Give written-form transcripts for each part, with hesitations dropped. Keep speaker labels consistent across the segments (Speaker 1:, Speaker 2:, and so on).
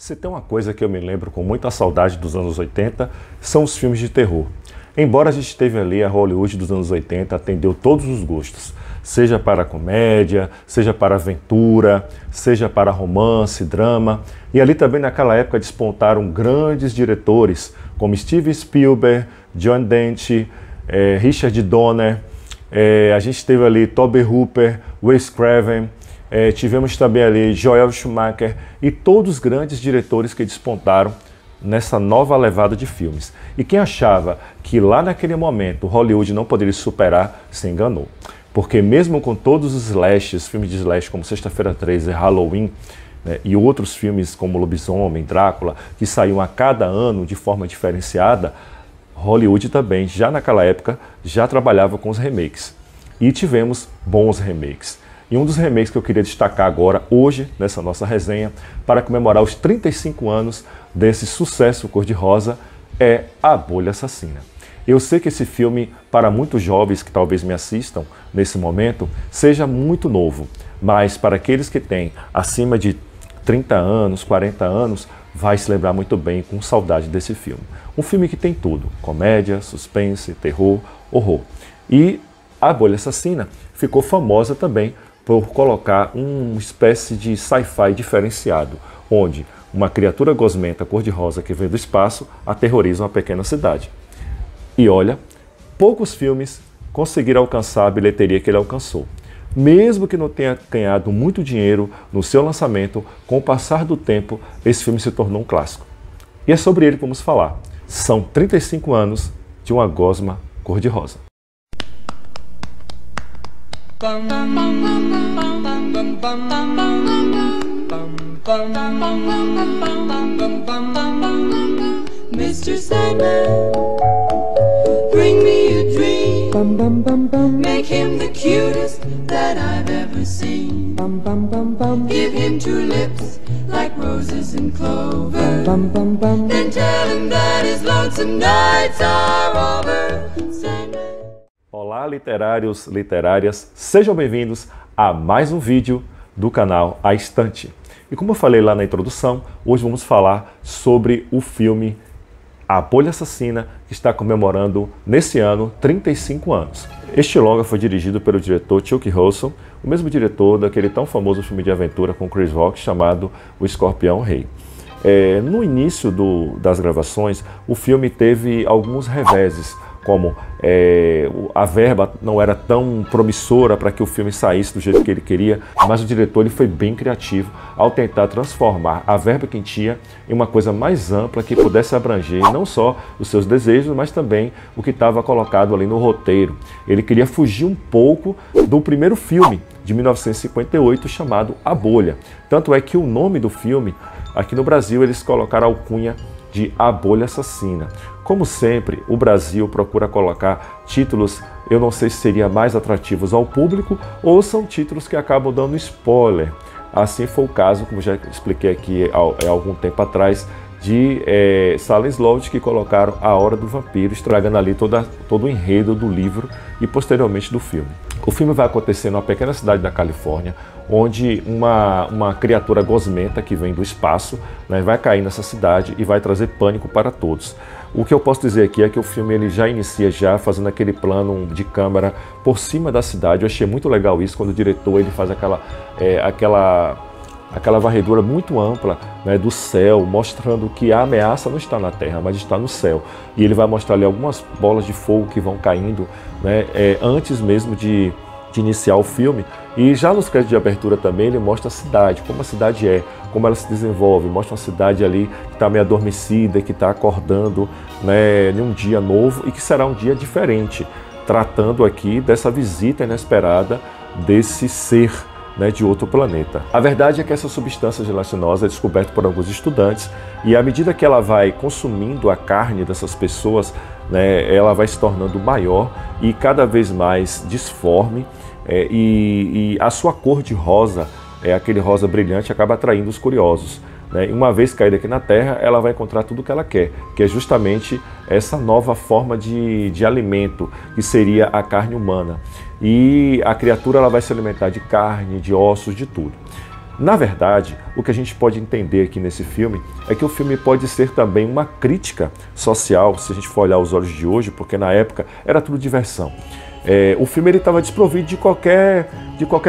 Speaker 1: Se tem uma coisa que eu me lembro com muita saudade dos anos 80, são os filmes de terror. Embora a gente teve ali, a Hollywood dos anos 80 atendeu todos os gostos, seja para comédia, seja para aventura, seja para romance, drama. E ali também naquela época despontaram grandes diretores como Steven Spielberg, John Dante, Richard Donner, a gente teve ali Tobe Hooper, Wes Craven, tivemos também ali Joel Schumacher e todos os grandes diretores que despontaram nessa nova levada de filmes. E quem achava que lá naquele momento Hollywood não poderia superar, se enganou. Porque mesmo com todos os slashes, filmes de slash como Sexta-feira 13, Halloween, né, e outros filmes como Lobisomem, Drácula, que saíam a cada ano de forma diferenciada, Hollywood também, já naquela época, já trabalhava com os remakes. E tivemos bons remakes. E um dos remakes que eu queria destacar agora, hoje, nessa nossa resenha, para comemorar os 35 anos desse sucesso cor-de-rosa, é A Bolha Assassina. Eu sei que esse filme, para muitos jovens que talvez me assistam nesse momento, seja muito novo, mas para aqueles que têm acima de 30 anos, 40 anos, vai se lembrar muito bem, com saudade desse filme. Um filme que tem tudo, comédia, suspense, terror, horror. E A Bolha Assassina ficou famosa também por colocar uma espécie de sci-fi diferenciado, onde uma criatura gosmenta cor-de-rosa que vem do espaço aterroriza uma pequena cidade. E olha, poucos filmes conseguiram alcançar a bilheteria que ele alcançou. Mesmo que não tenha ganhado muito dinheiro no seu lançamento, com o passar do tempo, esse filme se tornou um clássico. E é sobre ele que vamos falar. São 35 anos de uma gosma cor-de-rosa.
Speaker 2: Mr. Sandman, bring me a dream. Make him the cutest that I've ever seen. Give him two lips like roses and clover. Then tell him that his lonesome nights are over. Sandman.
Speaker 1: Olá, literários, literárias, sejam bem-vindos a mais um vídeo do canal A Estante. E como eu falei lá na introdução, hoje vamos falar sobre o filme A Bolha Assassina, que está comemorando nesse ano 35 anos. Este longa foi dirigido pelo diretor Chuck Russell, o mesmo diretor daquele tão famoso filme de aventura com Chris Rock chamado O Escorpião Rei. No início das gravações, o filme teve alguns reveses, como a verba não era tão promissora para que o filme saísse do jeito que ele queria, mas o diretor ele foi bem criativo ao tentar transformar a verba que tinha em uma coisa mais ampla que pudesse abranger não só os seus desejos, mas também o que estava colocado ali no roteiro. Ele queria fugir um pouco do primeiro filme de 1958 chamado A Bolha. Tanto é que o nome do filme, aqui no Brasil, eles colocaram a alcunha de A Bolha Assassina. Como sempre, o Brasil procura colocar títulos, eu não sei se seriam mais atrativos ao público ou são títulos que acabam dando spoiler. Assim foi o caso, como já expliquei aqui há algum tempo atrás, de Salem Slot, que colocaram A Hora do Vampiro, estragando ali todo o enredo do livro e posteriormente do filme. O filme vai acontecer numa pequena cidade da Califórnia, onde uma criatura gosmenta que vem do espaço, né, vai cair nessa cidade e vai trazer pânico para todos. O que eu posso dizer aqui é que o filme ele já inicia fazendo aquele plano de câmera por cima da cidade. Eu achei muito legal isso, quando o diretor ele faz aquela varredura muito ampla, né, do céu, mostrando que a ameaça não está na terra, mas está no céu. E ele vai mostrar ali algumas bolas de fogo que vão caindo, né, antes mesmo de iniciar o filme. E já nos créditos de abertura também ele mostra a cidade, como a cidade é, como ela se desenvolve, mostra uma cidade ali que está meio adormecida, que está acordando, né, em um dia novo e que será um dia diferente, tratando aqui dessa visita inesperada desse ser, né, de outro planeta. A verdade é que essa substância gelatinosa é descoberta por alguns estudantes e à medida que ela vai consumindo a carne dessas pessoas, né, ela vai se tornando maior e cada vez mais disforme, e a sua cor de rosa, aquele rosa brilhante, acaba atraindo os curiosos, né? E uma vez caída aqui na Terra, ela vai encontrar tudo o que ela quer, que é justamente essa nova forma de alimento, que seria a carne humana. E a criatura ela vai se alimentar de carne, de ossos, de tudo. Na verdade, o que a gente pode entender aqui nesse filme é que o filme pode ser também uma crítica social, se a gente for olhar os olhos de hoje, porque na época era tudo diversão. O filme estava desprovido de qualquer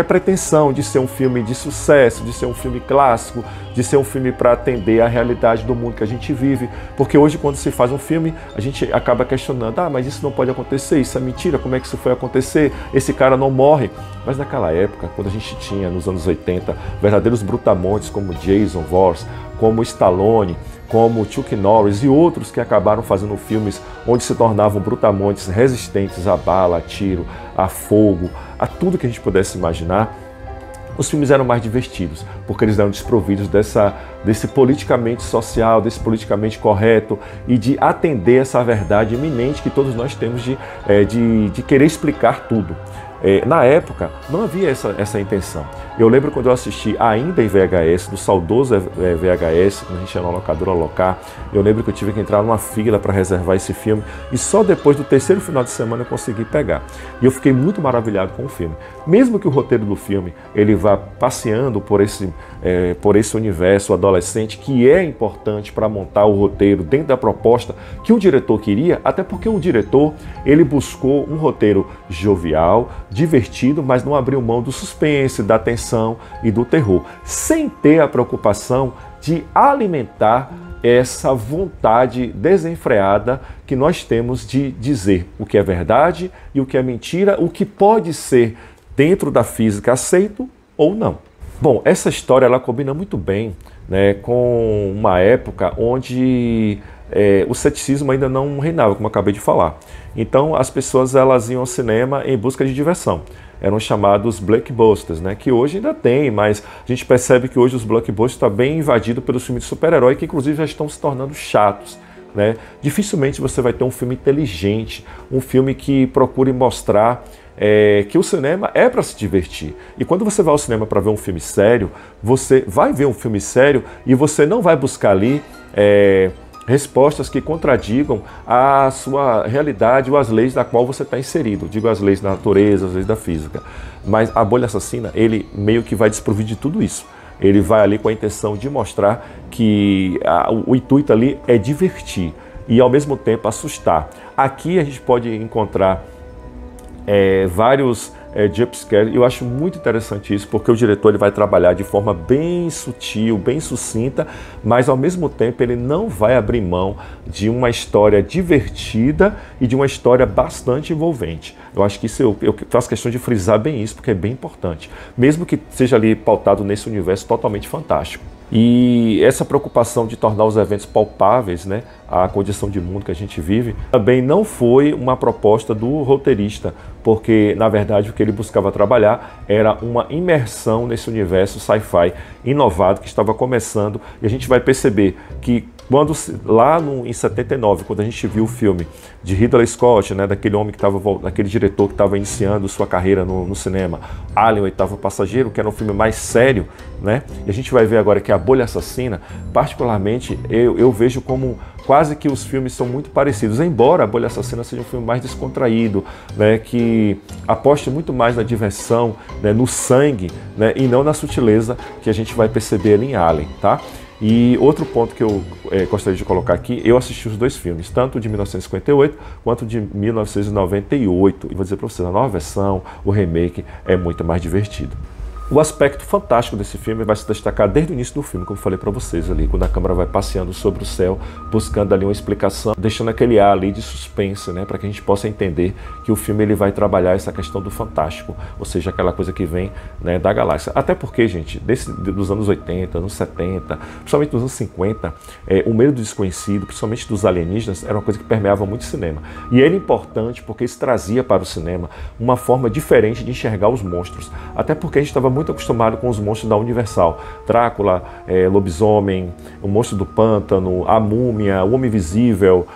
Speaker 1: pretensão de ser um filme de sucesso, de ser um filme clássico, de ser um filme para atender à realidade do mundo que a gente vive. Porque hoje, quando se faz um filme, a gente acaba questionando, mas isso não pode acontecer, isso é mentira, como é que isso foi acontecer? Esse cara não morre. Mas naquela época, quando a gente tinha, nos anos 80, verdadeiros brutamontes como Jason Voorhees, como Stallone, como Chuck Norris e outros que acabaram fazendo filmes onde se tornavam brutamontes resistentes a bala, a tiro, a fogo, a tudo que a gente pudesse imaginar, os filmes eram mais divertidos, porque eles eram desprovidos desse politicamente social, desse politicamente correto e de atender essa verdade iminente que todos nós temos de querer explicar tudo. Na época, não havia essa intenção. Eu lembro quando eu assisti ainda em VHS, do saudoso VHS, quando a gente ia na locadora alocar, eu lembro que eu tive que entrar numa fila para reservar esse filme e só depois do terceiro final de semana eu consegui pegar. E eu fiquei muito maravilhado com o filme. Mesmo que o roteiro do filme ele vá passeando por esse universo adolescente, que é importante para montar o roteiro dentro da proposta que o diretor queria, até porque o diretor ele buscou um roteiro jovial, divertido, mas não abriu mão do suspense, da tensão e do terror, sem ter a preocupação de alimentar essa vontade desenfreada que nós temos de dizer o que é verdade e o que é mentira, o que pode ser dentro da física aceito ou não. Bom, essa história ela combina muito bem, né, com uma época onde o ceticismo ainda não reinava, como eu acabei de falar. Então as pessoas elas iam ao cinema em busca de diversão. Eram chamados blockbusters, né? Que hoje ainda tem, mas a gente percebe que hoje os blockbusters estão bem invadidos pelos filmes de super-herói, que inclusive já estão se tornando chatos, né? Dificilmente você vai ter um filme inteligente, um filme que procure mostrar que o cinema é para se divertir. E quando você vai ao cinema para ver um filme sério, você vai ver um filme sério e você não vai buscar ali respostas que contradigam a sua realidade ou as leis da qual você está inserido. Digo as leis da natureza, as leis da física. Mas A Bolha Assassina, ele meio que vai desprovido de tudo isso. Ele vai ali com a intenção de mostrar que o intuito ali é divertir e ao mesmo tempo assustar. Aqui a gente pode encontrar vários jumpscares, e eu acho muito interessante isso, porque o diretor ele vai trabalhar de forma bem sutil, bem sucinta, mas ao mesmo tempo ele não vai abrir mão de uma história divertida e de uma história bastante envolvente. Eu acho que isso eu faço questão de frisar bem isso, porque é bem importante, mesmo que seja ali pautado nesse universo totalmente fantástico. E essa preocupação de tornar os eventos palpáveis, né, a condição de mundo que a gente vive, também não foi uma proposta do roteirista, porque, na verdade, o que ele buscava trabalhar era uma imersão nesse universo sci-fi inovado que estava começando, e a gente vai perceber que quando lá em 79, quando a gente viu o filme de Ridley Scott, né, daquele diretor que estava iniciando sua carreira no cinema, Alien, o Oitavo Passageiro, que era um filme mais sério, né, e a gente vai ver agora que A Bolha Assassina, particularmente, eu vejo como quase que os filmes são muito parecidos, embora A Bolha Assassina seja um filme mais descontraído, né, que aposte muito mais na diversão, né, no sangue, né, e não na sutileza que a gente vai perceber ali em Alien, tá? E outro ponto que eu gostaria de colocar aqui, eu assisti os dois filmes, tanto de 1958 quanto de 1998. E vou dizer para vocês, a nova versão, o remake, é muito mais divertido. O aspecto fantástico desse filme vai se destacar desde o início do filme, como eu falei para vocês ali, quando a câmera vai passeando sobre o céu, buscando ali uma explicação, deixando aquele ar ali de suspense, né, para que a gente possa entender que o filme ele vai trabalhar essa questão do fantástico, ou seja, aquela coisa que vem, né, da galáxia. Até porque, gente, dos anos 80, anos 70, principalmente dos anos 50, o medo do desconhecido, principalmente dos alienígenas, era uma coisa que permeava muito o cinema. E era importante porque isso trazia para o cinema uma forma diferente de enxergar os monstros. Até porque a gente estava muito acostumado com os monstros da Universal. Drácula, lobisomem, o monstro do pântano, a múmia, o homem invisível,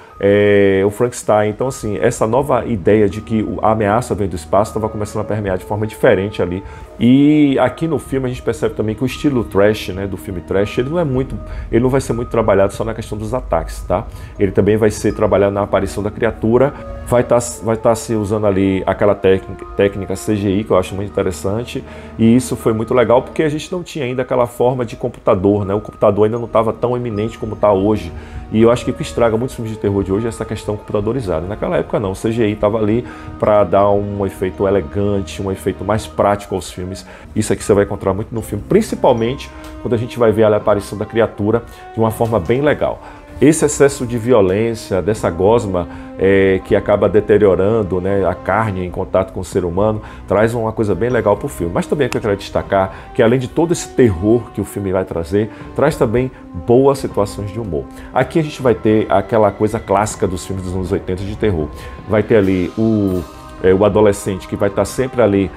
Speaker 1: o Frankenstein. Então, assim, essa nova ideia de que a ameaça vem do espaço estava começando a permear de forma diferente ali. E aqui no filme a gente percebe também que o estilo trash, né, do filme trash, ele não vai ser muito trabalhado só na questão dos ataques, tá? Ele também vai ser trabalhado na aparição da criatura, vai estar se usando ali aquela técnica CGI, que eu acho muito interessante, e isso foi muito legal porque a gente não tinha ainda aquela forma de computador, né? O computador ainda não estava tão eminente como está hoje, e eu acho que o que estraga muitos filmes de terror de hoje é essa questão computadorizada. Naquela época não, o CGI estava ali para dar um efeito elegante, um efeito mais prático aos filmes. Isso aqui você vai encontrar muito no filme, principalmente quando a gente vai ver a aparição da criatura de uma forma bem legal. Esse excesso de violência, dessa gosma que acaba deteriorando, né, a carne em contato com o ser humano, traz uma coisa bem legal para o filme. Mas também é que eu quero destacar que, além de todo esse terror que o filme vai trazer, traz também boas situações de humor. Aqui a gente vai ter aquela coisa clássica dos filmes dos anos 80 de terror. Vai ter ali o adolescente que vai estar sempre ali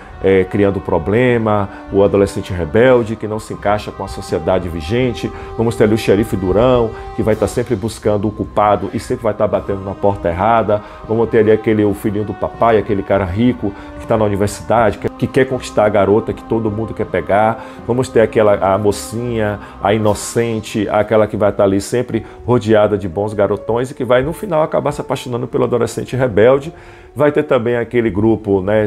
Speaker 1: criando problema, o adolescente rebelde que não se encaixa com a sociedade vigente. Vamos ter ali o xerife durão, que vai estar sempre buscando o culpado e sempre vai estar batendo na porta errada. Vamos ter ali o filhinho do papai, aquele cara rico que está na universidade, que quer conquistar a garota que todo mundo quer pegar. Vamos ter a mocinha, a inocente, aquela que vai estar ali sempre rodeada de bons garotões e que vai no final acabar se apaixonando pelo adolescente rebelde. Vai ter também aquele grupo, né,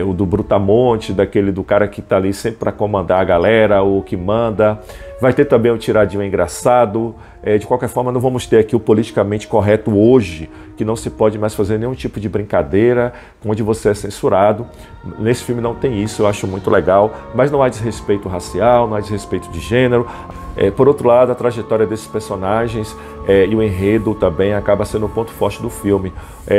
Speaker 1: o do Brutamonte, do cara que está ali sempre para comandar a galera, o que manda. Vai ter também um tiradinho engraçado. De qualquer forma, não vamos ter aqui o politicamente correto hoje, que não se pode mais fazer nenhum tipo de brincadeira, onde você é censurado. Nesse filme não tem isso, eu acho muito legal, mas não há desrespeito racial, não há desrespeito de gênero. Por outro lado, a trajetória desses personagens e o enredo também acaba sendo um ponto forte do filme.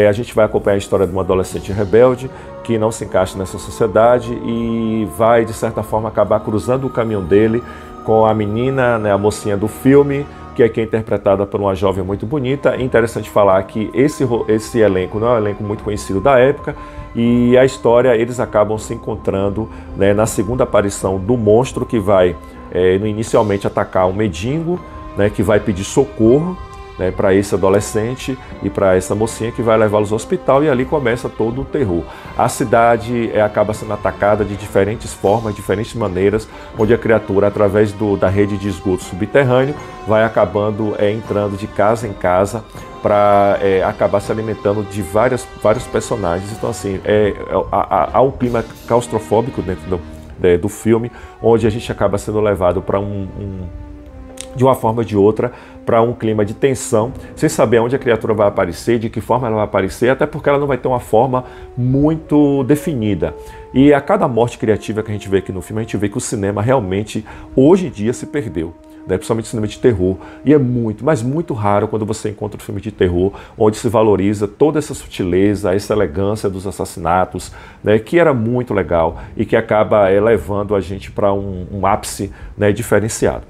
Speaker 1: A gente vai acompanhar a história de um adolescente rebelde que não se encaixa nessa sociedade e vai, de certa forma, acabar cruzando o caminho dele com a menina, né, a mocinha do filme, que aqui é interpretada por uma jovem muito bonita. É interessante falar que esse elenco não é um elenco muito conhecido da época, e a história, eles acabam se encontrando, né, na segunda aparição do monstro que vai inicialmente atacar um mendigo, né, que vai pedir socorro, né, para esse adolescente e para essa mocinha, que vai levá-los ao hospital, e ali começa todo o terror. A cidade acaba sendo atacada de diferentes formas, diferentes maneiras, onde a criatura, através da rede de esgoto subterrâneo, vai acabando entrando de casa em casa para acabar se alimentando de vários personagens. Então, assim, há um clima claustrofóbico dentro do filme, onde a gente acaba sendo levado para de uma forma ou de outra, para um clima de tensão, sem saber onde a criatura vai aparecer, de que forma ela vai aparecer, até porque ela não vai ter uma forma muito definida. E a cada morte criativa que a gente vê aqui no filme, a gente vê que o cinema realmente, hoje em dia, se perdeu, né? Principalmente o cinema de terror. E é muito, mas muito raro quando você encontra um filme de terror onde se valoriza toda essa sutileza, essa elegância dos assassinatos, né? Que era muito legal e que acaba levando a gente para um ápice, né, diferenciado.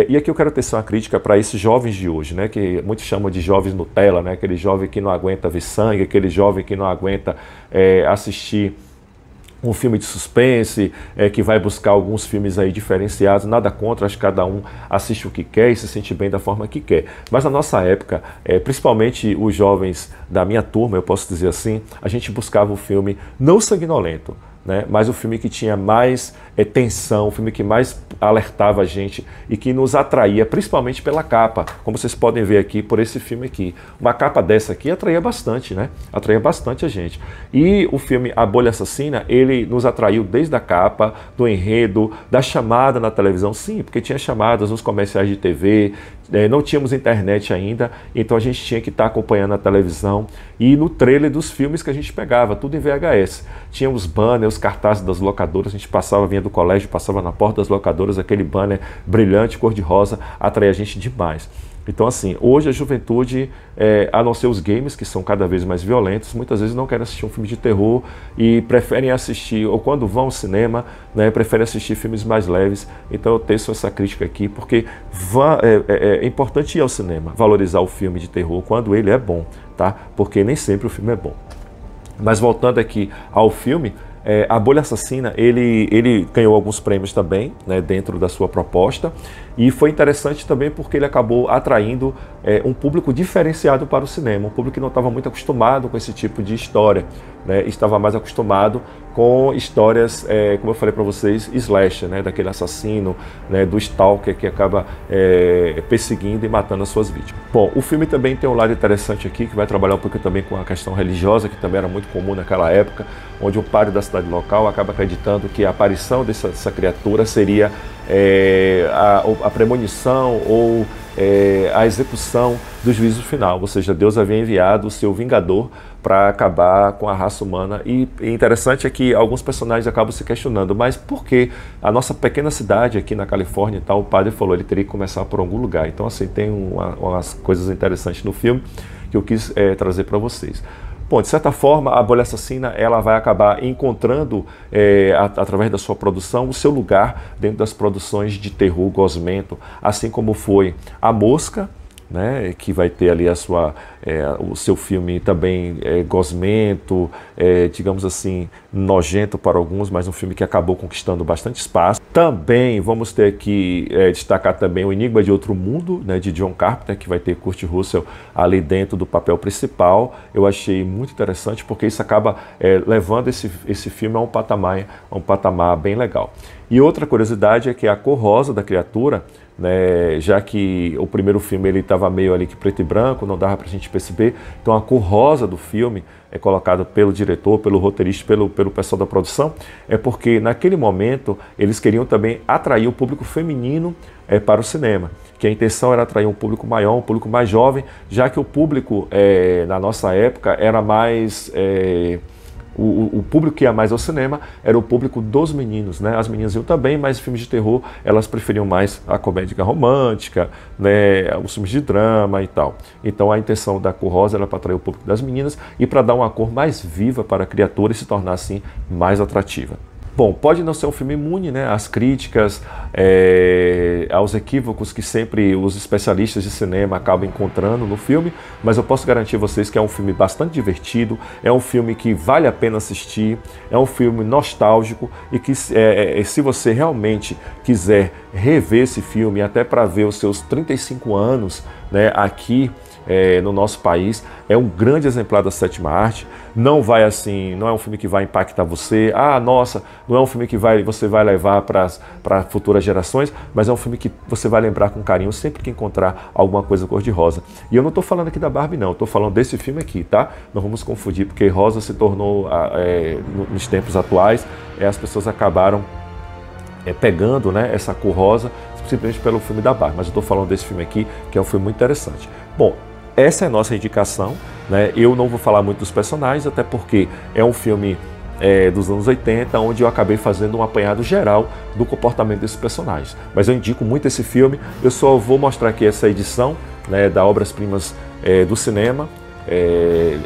Speaker 1: E aqui eu quero tecer uma crítica para esses jovens de hoje, né, que muitos chamam de jovens Nutella, né, aquele jovem que não aguenta ver sangue, aquele jovem que não aguenta assistir um filme de suspense, que vai buscar alguns filmes aí diferenciados. Nada contra, acho que cada um assiste o que quer e se sente bem da forma que quer. Mas na nossa época, principalmente os jovens da minha turma, eu posso dizer assim, a gente buscava o filme não sanguinolento, né, mas o filme que tinha mais tensão, o filme que mais alertava a gente e que nos atraía, principalmente pela capa, como vocês podem ver aqui por esse filme aqui. Uma capa dessa aqui atraía bastante, né? Atraía bastante a gente. E o filme A Bolha Assassina, ele nos atraiu desde a capa, do enredo, da chamada na televisão. Sim, porque tinha chamadas nos comerciais de TV, não tínhamos internet ainda, então a gente tinha que estar acompanhando a televisão e no trailer dos filmes que a gente pegava, tudo em VHS. Tinha os banners, os cartazes das locadoras, a gente vinha do colégio, passava na porta das locadoras, aquele banner brilhante, cor-de-rosa, atraía a gente demais. Então, assim, hoje a juventude, a não ser os games, que são cada vez mais violentos, muitas vezes não querem assistir um filme de terror e preferem assistir, ou quando vão ao cinema, né, preferem assistir filmes mais leves. Então eu teço essa crítica aqui, porque é importante ir ao cinema, valorizar o filme de terror quando ele é bom, tá? Porque nem sempre o filme é bom. Mas voltando aqui ao filme, A Bolha Assassina, ele ganhou alguns prêmios também, né, dentro da sua proposta, e foi interessante também porque ele acabou atraindo um público diferenciado para o cinema, um público que não estava muito acostumado com esse tipo de história, né, estava mais acostumado com histórias, como eu falei para vocês, slasher, né, daquele assassino, né, do stalker que acaba perseguindo e matando as suas vítimas. Bom, o filme também tem um lado interessante aqui, que vai trabalhar um pouco também com a questão religiosa, que também era muito comum naquela época, onde o padre da cidade local acaba acreditando que a aparição dessa criatura seria a premonição ou a execução do juízo final, ou seja, Deus havia enviado o seu vingador para acabar com a raça humana. E interessante é que alguns personagens acabam se questionando, mas por que a nossa pequena cidade aqui na Califórnia e tal, o padre falou, ele teria que começar por algum lugar. Então assim, tem umas coisas interessantes no filme que eu quis trazer para vocês. Bom, de certa forma, a Bolha Assassina ela vai acabar encontrando, através da sua produção, o seu lugar dentro das produções de terror, gosmento, assim como foi A Mosca, né, que vai ter ali o seu filme também gosmento, digamos assim, nojento para alguns, mas um filme que acabou conquistando bastante espaço. Também vamos ter aqui, destacar também O Enigma de Outro Mundo, né, de John Carpenter, que vai ter Kurt Russell ali dentro do papel principal. Eu achei muito interessante, porque isso acaba levando esse filme a um patamar bem legal. E outra curiosidade é que a cor rosa da criatura, né, já que o primeiro filme ele estava meio ali que preto e branco, não dava para a gente perceber, então a cor rosa do filme é colocada pelo diretor, pelo roteirista, pelo pessoal da produção, é porque naquele momento eles queriam também atrair o público feminino para o cinema, que a intenção era atrair um público maior, um público mais jovem, já que o público na nossa época era mais... O público que ia mais ao cinema era o público dos meninos, né? As meninas iam também, mas filmes de terror, elas preferiam mais a comédia romântica, né? Os filmes de drama e tal. Então a intenção da cor rosa era para atrair o público das meninas e para dar uma cor mais viva para a criatura e se tornar assim mais atrativa. Bom, pode não ser um filme imune, né, às críticas, aos equívocos que sempre os especialistas de cinema acabam encontrando no filme, mas eu posso garantir a vocês que é um filme bastante divertido, é um filme que vale a pena assistir, é um filme nostálgico e que se você realmente quiser rever esse filme, até para ver os seus 35 anos, né, aqui no nosso país, é um grande exemplar da sétima arte. Não é um filme que vai impactar você, nossa, não é um filme que você vai levar para futuras gerações, mas é um filme que você vai lembrar com carinho sempre que encontrar alguma coisa cor-de-rosa. E eu não estou falando aqui da Barbie não, estou falando desse filme aqui, tá? Não vamos confundir, porque rosa se tornou, nos tempos atuais, as pessoas acabaram pegando, né, essa cor rosa simplesmente pelo filme da Barbie, mas eu estou falando desse filme aqui, que é um filme muito interessante. Bom, essa é a nossa indicação, né? Eu não vou falar muito dos personagens, até porque é um filme dos anos 80, onde eu acabei fazendo um apanhado geral do comportamento desses personagens. Mas eu indico muito esse filme, eu só vou mostrar aqui essa edição, né, da Obras-Primas do Cinema,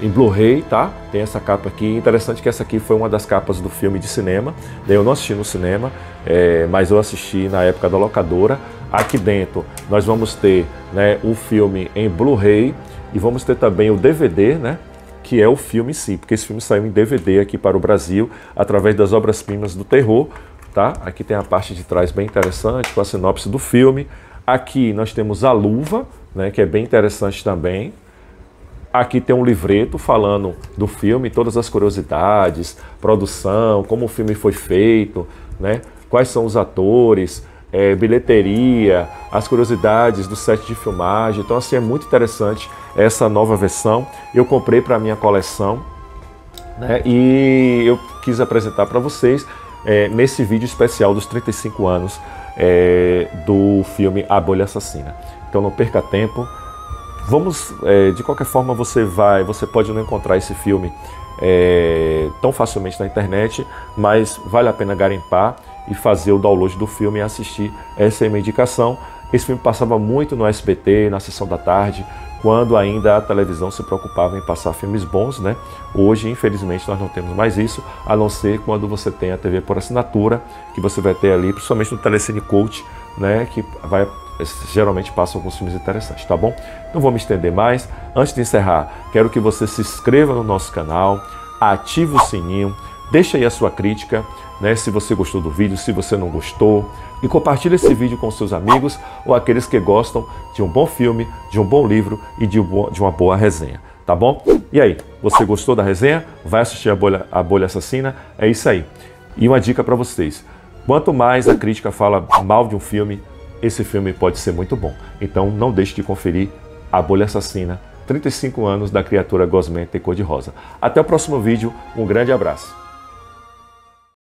Speaker 1: em Blu-ray, tá? Tem essa capa aqui, interessante que essa aqui foi uma das capas do filme de cinema, eu não assisti no cinema, mas eu assisti na época da locadora. Aqui dentro nós vamos ter, né, o filme em Blu-ray e vamos ter também o DVD, né, que é o filme em si, porque esse filme saiu em DVD aqui para o Brasil através das Obras-Primas do Terror, tá? Aqui tem a parte de trás bem interessante com a sinopse do filme. Aqui nós temos a luva, né, que é bem interessante também. Aqui tem um livreto falando do filme, todas as curiosidades, produção, como o filme foi feito, né, quais são os atores, bilheteria, as curiosidades do set de filmagem. Então assim, é muito interessante essa nova versão. Eu comprei para a minha coleção, né, e eu quis apresentar para vocês nesse vídeo especial dos 35 anos do filme A Bolha Assassina. Então não perca tempo. Vamos, de qualquer forma você pode não encontrar esse filme tão facilmente na internet, mas vale a pena garimpar e fazer o download do filme e assistir. Essa é a minha indicação. Esse filme passava muito no SBT, na sessão da tarde, quando ainda a televisão se preocupava em passar filmes bons, né? Hoje, infelizmente, nós não temos mais isso, a não ser quando você tem a TV por assinatura, que você vai ter ali, principalmente no Telecine Cult, né? Que geralmente passa alguns filmes interessantes, tá bom? Não vou me estender mais. Antes de encerrar, quero que você se inscreva no nosso canal, ative o sininho, Deixa aí a sua crítica, né, se você gostou do vídeo, se você não gostou. E compartilhe esse vídeo com seus amigos ou aqueles que gostam de um bom filme, de um bom livro e de uma boa resenha. Tá bom? E aí, você gostou da resenha? Vai assistir a Bolha Assassina? É isso aí. E uma dica para vocês. Quanto mais a crítica fala mal de um filme, esse filme pode ser muito bom. Então não deixe de conferir A Bolha Assassina, 35 anos da criatura gosmenta e cor-de-rosa. Até o próximo vídeo, um grande abraço.